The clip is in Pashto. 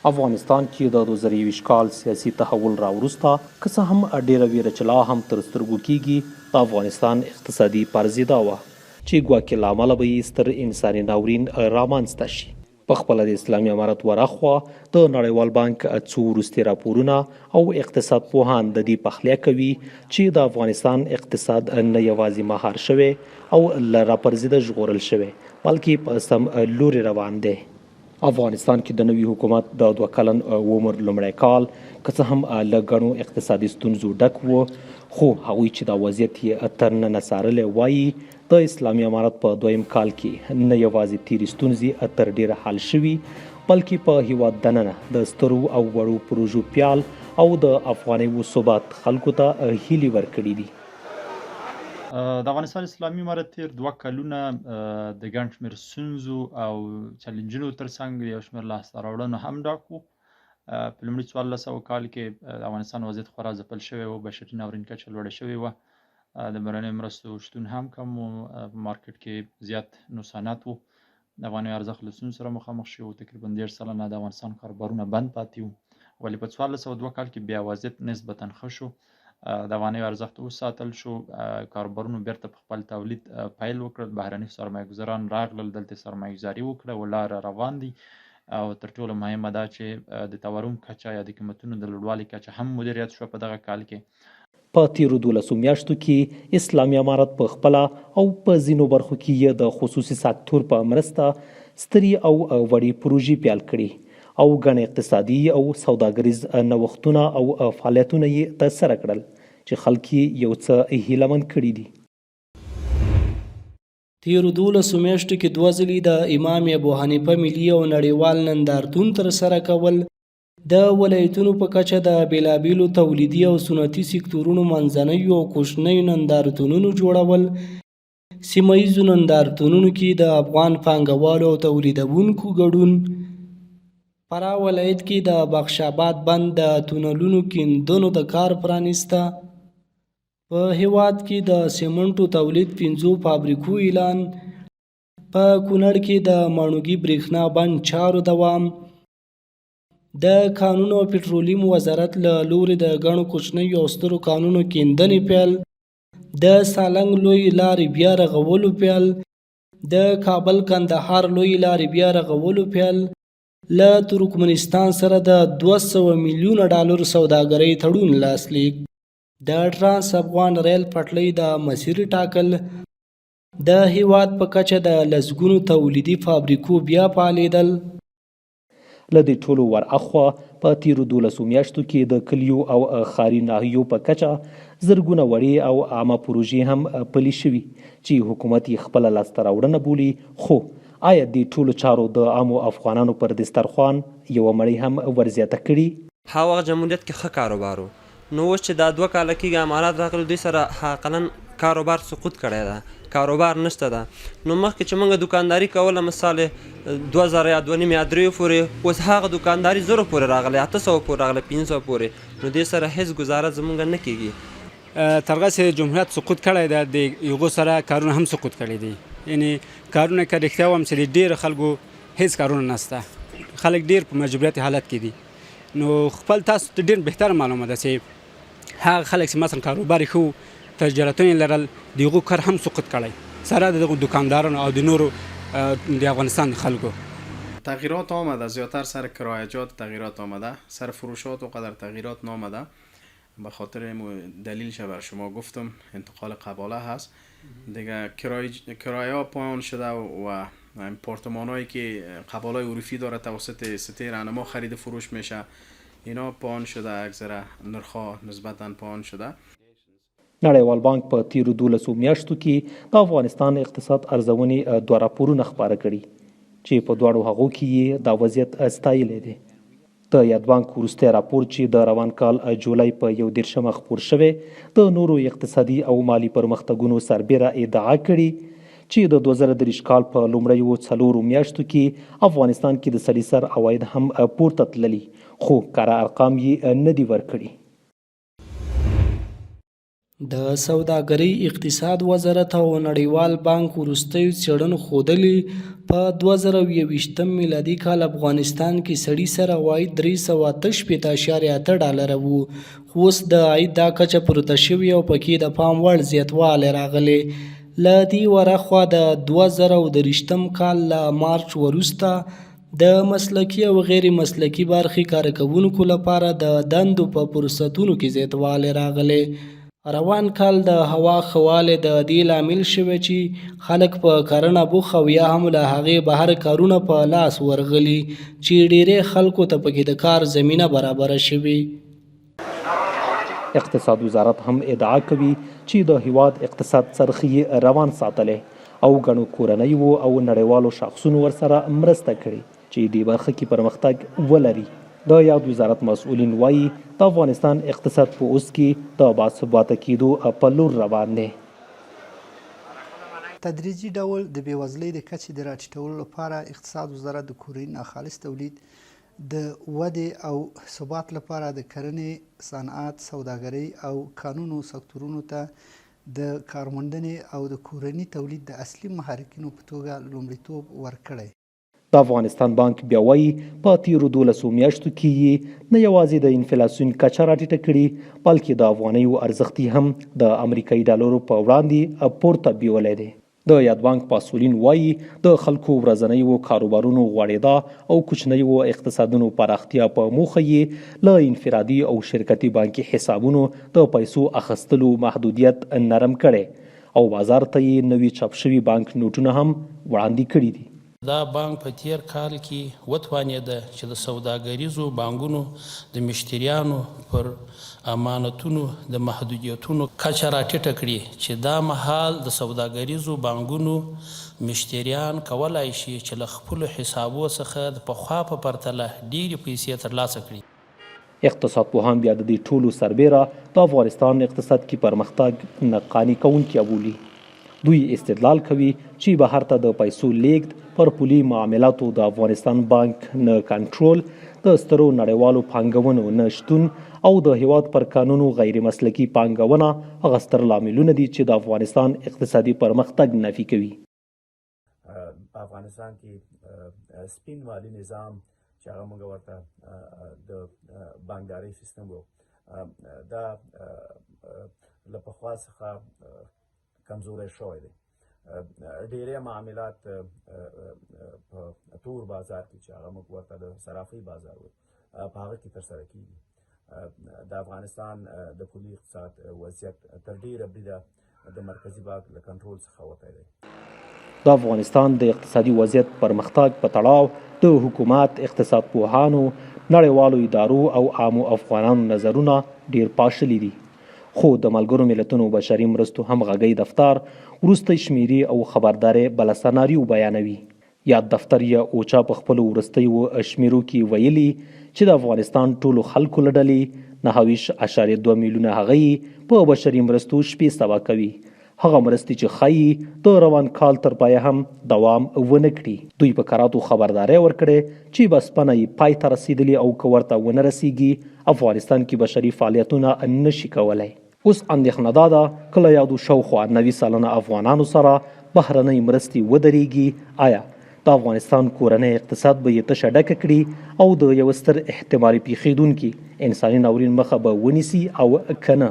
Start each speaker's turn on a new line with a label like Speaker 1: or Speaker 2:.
Speaker 1: افغانستان کې د 2021 کال سیاسي تحول راوروسته که څه هم ډېره ویره چې لا هم تر سترګو کېږي د افغانستان اقتصادي پرځې دا وه چې ګواکې له امله به یې ستر انساني ناورین رامنځته شي. په خپله د اسلامي امارت ورهخوا د نړیوال بانک څو وروستي راپورونه او اقتصاد پوهان د دې پخلیا کوي چې د افغانستان اقتصاد نه یوازې مهار شوی او له راپرځېده ژغورل شوی بلکې په سم لوري روان دی. افغانستان کې د نوي حکومت د 2 کلن عمر لومړی کال که څه هم له ګڼو اقتصادي ستونزو ډک و خو هغوی چې دا وضعیت یې تر ننه څارلی وایي د اسلامي امارت په 2م کال کې نه یوازې تیرې ستونزې تر ډیره حل شوي بلکې په هیواد دننه د سترو او وړو پروژو پیال او د افغاني ثبات خلکو ته هیلې ورکړي دي.
Speaker 2: د افغانستان اسلامي امارت تیر 2 کلونه د ګڼ شمېر ستونزو او چلنجونو ترڅنګ یو شمېر لاسته راوړنو هم ډک و. په لومړي 1400 کال کې د افغانستان وضعیت خورا ځپل شوی و، بشري ناورین کچه لوړه شوې وه، د بهرنیو مرستو شتون هم کم و، په مارکیټ کې زیات نقصانات و، د افغانیو ارزښت له ستونزو سره مخامخ شو، تقریبا 13 د افغانستان کاروبارونه بند پاتې وو. ولې په 1402 کال کې بیا وضعیت نسبتا ښه شو، د افغانیو ارزښت وساتل شو، کاروبارونو بیرته په خپل تولید پیل وکړل، بهرني سرمایه ګزاران راغلل، دلته سرمایه ګزاري وکړه، ولاړه روان دي. او تر ټولو مهمه دا چې د تورم کچه یا د قیمتونو د لوړوالي کچه هم مدیریت شوه په دغه کال کې.
Speaker 1: په تیرو 12 میاشتو کې اسلامي امارت په خپله او په ځینو برخو کې یې د خصوصي سکتور په مرسته سترې او وړې پروژې پیل کړي او ګڼ اقتصادي او سوداګریز نوښتونه او فعالیتونه یې ترسره کړل چې خلک یې یو څه هیلهمند کړي دي.
Speaker 3: تیرو 12 میاشتو کې 2 ځلې د امام ابو حنیفه ملي او نړیوال نندارتون ترسره کول، د ولایتونو په کچه د بیلابیلو تولیدي او صنعتي سکتورونو منځنیو او کوچنیو نندارتونونو جوړول، سیمه ییزو نندارتونونو کې د افغان پانګوالو او تولیدونکو ګډون، فراه ولایت کې د بخش آباد بند د تونلونو کیندنو د کار پرانیسته، په هیواد کې د سیمنټو تولید 5 فابریکو اعلان، په کونړ کې د ماڼوګي برېښنا بند چارو دوام، د کانونو او پټرولیم وزارت له لوري د ګڼو کوچنیو او سترو کانونو کیندنې پیل، د سالنګ لوی لارې بیا رغولو پیل، د کابل کندهار لوی لارې بیا رغولو پیل، له ترکمنستان سره د 200 میلیونه ډالر سوداګرۍ تړون لاسلیک، د ټرانس افغان ریل پټلۍ د مسیر ټاکل، د هیواد په کچه د لسګونو تولیدي فابریکو بیا فعالېدل.
Speaker 1: له دې ټولو ور اخوا په تیرو 12 میاشتو کې د کلیو او ښاري ناحیو په کچه زرګونه وړې او عامه پروژې هم پلي شوي چې حکومت یې خپله لاسته راوړنه بولي. خو آیا دې ټولو چارو د عامو افغانانو پر دسترخوان یوه مړۍ هم ورزیاته کړي؟
Speaker 4: هغه وخت جمهوریت کې ښه کاروبار و، نو اوس چې دا 2 کاله کېږي امارات راغلي، دوی سره حقیقتا کاروبار سقوط کړی ده، کاروبار نشته ده. نو مخکې چې موږ دکانداري کوله مثال 2000 یا 2.5 یا 3 پورې، اوس هغه دکانداري 0 پورې راغلی، 800 پورې راغلی، 500 پورې، نو دې سره هیڅ گزاره زموږ نه کېږي.
Speaker 5: تر هغه چې جمهوریت سقوط کړی ده، د هغو سره کارونه هم سقوط کړي دي. یعنې کارونه که رښتیا وایم چې د ډېرو خلکو هیڅ کارونه نشته، خلک ډېر په مجبوریت حالت کې دي. نو خپل تاسو ته ډېر بهتره معلومه ده چې هغه خلک چې مثلا کاروبار یې ښه تجارتونه لرل، د هغو کار هم سقوط کړی سره د دغو دکاندارانو او د نورو د افغانستان خلکو.
Speaker 6: تغییرات آمده، زیادتر سر کرایجات تغییرات آمده، سر فروشات و قدر تغییرات نامده. به خاطر دلیل شبه شما گفتم انتقال قباله هست دیگه، کرایه ها پایان شده و پارتمان هایی که قباله عرفی داره توسط سطح رهنما خرید فروش میشه، اینا پایان شده، اکثر نرخ‌ها نسبتاً پایان شده.
Speaker 1: نړیوال بانک په تیرو 12 میاشتو کې د افغانستان اقتصاد ارزونې 2 راپورونه خپاره کړي چې په دواړو هغو کې یې دا وضعیت ستایلی دی. د یاد بانک وروستی راپور چې د روان کال جولای په 11 خپور شوی، د نورو اقتصادي او مالي پرمختګونو سربیره ادعا کړي چې د 2023 کال په لومړیو 4 میاشتو کې افغانستان کې د سړي سر عواید هم پورته تللي، خو کره ارقام یې نه دي ورکړي.
Speaker 3: د سوداګرۍ اقتصاد وزارت او نړیوال بانک وروستیو څېړنو ښودلې په 2021 میلادي کال افغانستان کې سړي سره عواید $368.8 و، خو اوس د عاید دا کچه پورته شوې او پکې د پام وړ زیاتوالی راغلی. له دې ورهخوا د 2023 کال له مارچ وروسته د مسلکي او غیر مسلکي برخې کارکوونکو لپاره د دندو په فرصتونو کې زیاتوالی راغلی. روان کال د هوا ښه والی د دې لامل شوی چې خلک په کرنه بوخت او یا هم له هغې بهر کارونه په لاس ورغلي چې ډیری خلکو ته پکې د کار زمینه برابره شوې.
Speaker 1: اقتصاد وزارت هم ادعا کوي چې د هیواد اقتصاد څرخي روان ساتلی او ګڼو کورنیو او نړیوالو شخصونو ورسره مرسته کړې چې دې برخه کې پرمختګ ولري. د یاد وزارت مسؤلین وایي د افغانستان اقتصاد په اوس کې د باثباته کېدو په لور روان دی.
Speaker 7: تدریجي ډول د بېوزلۍ د کچې د راټیټولو لپاره اقتصاد وزارت د کورني ناخالص تولید د ودې او ثبات لپاره د کرنې، صنعت، سوداګرۍ او کانونو سکتورونو ته د کارموندنې او د کورني تولید د اصلي محرکینو په توګه لومړیتوب ورکړی.
Speaker 1: د افغانستان بانک بیا وایي په تیرو 12 میاشتو کې یې نه یوازې د انفلاسیون کچه راټیټه کړي بلکې د افغانیو ارزښت هم د امریکایي ډالرو په وړاندې پورته بیولی دی. د یاد بانک مسؤلین وایي د خلکو ورځنیو کاروبارونو غوړېدا او کوچنیو اقتصادونو پراختیا په موخه یې له انفرادي او شرکتي بانکي حسابونو د پیسو اخیستلو محدودیت نرم کړی او بازار ته یې نوي چاپ شوي بانک نوټونه هم وړاندې کړي دي.
Speaker 8: دا بانک په تیر کال کې وتوانېده چې د سوداګریزو بانکونو د مشتریانو پر امانتونو د محدودیتونو کچه راټیټه کړي چې دا مهال د سوداګریزو بانکونو مشتریان کولای شي چې له خپلو حسابو څخه د پخوا په پرتله ډېرې پیسې ترلاسه کړي.
Speaker 1: اقتصاد پوهان بیا د دې ټولو سربیره د افغانستان اقتصاد کې پرمختګ نه قانع کوونکی بولي. دوی استدلال کوي چې بهر ته د پیسو لیږد پر پولي معاملاتو د افغانستان بانک نه کنټرول، د سترو نړیوالو پانګونو نه شتون او د هیواد پر قانونو غیر مسلکي پانګونه هغه ستر لاملونه دي چې د افغانستان اقتصادي پرمختګ نفي کوي.
Speaker 9: په افغانستان کې سپین مالي نظام چې هغه موږ ورته د بانکدارۍ سیستم و دا له پخوا څخه کمزوری شوی دی. ډیری معاملات په تور بازار کې چې هغه موږ ورته د صرافۍ بازار وایو په هغه کې ترسره کیږي. د افغانستان د پولي اقتصاد وضعیت تر ډیره بریده د مرکزي بانک له کنټرول څخه وتی دی.
Speaker 1: د افغانستان د اقتصادي وضعیت پرمختګ په تړاو د حکومت، اقتصاد پوهانو، نړیوالو ادارو او عامو افغانانو نظرونه ډیر پاشلي دي. خو د ملګرو ملتونو بشري مرستو همغږۍ دفتر وروستی شمیرې او خبردارۍ بله سناریو بیانوي. یاد دفتر یا اوچا په خپلو وروستیو شمیرو کې ویلي چې د افغانستان ټولو خلکو له ډلې 9.2 میلیونه هغه په بشري مرستو 600 کوي. هغه مرستې چې ښایي د روان کال تر پایه هم دوام ونه کړي. دوی په کراتو خبرداری ورکړې چې بسپنه یې پای ته رسیدلي او که ورته ونه رسیږي افغانستان کې بشري فعالیتونه نشي کولی. اوس اندېښنه دا ده که له یادو شاوخوا 90 سلنه افغانانو سره بهرنۍ مرستې ودرېږي آیا د افغانستان کورنی اقتصاد به یې تشه ډکه کړي او د یو ستر احتمالي پیښېدونکي انساني ناورین مخه به ونیسي او که نه.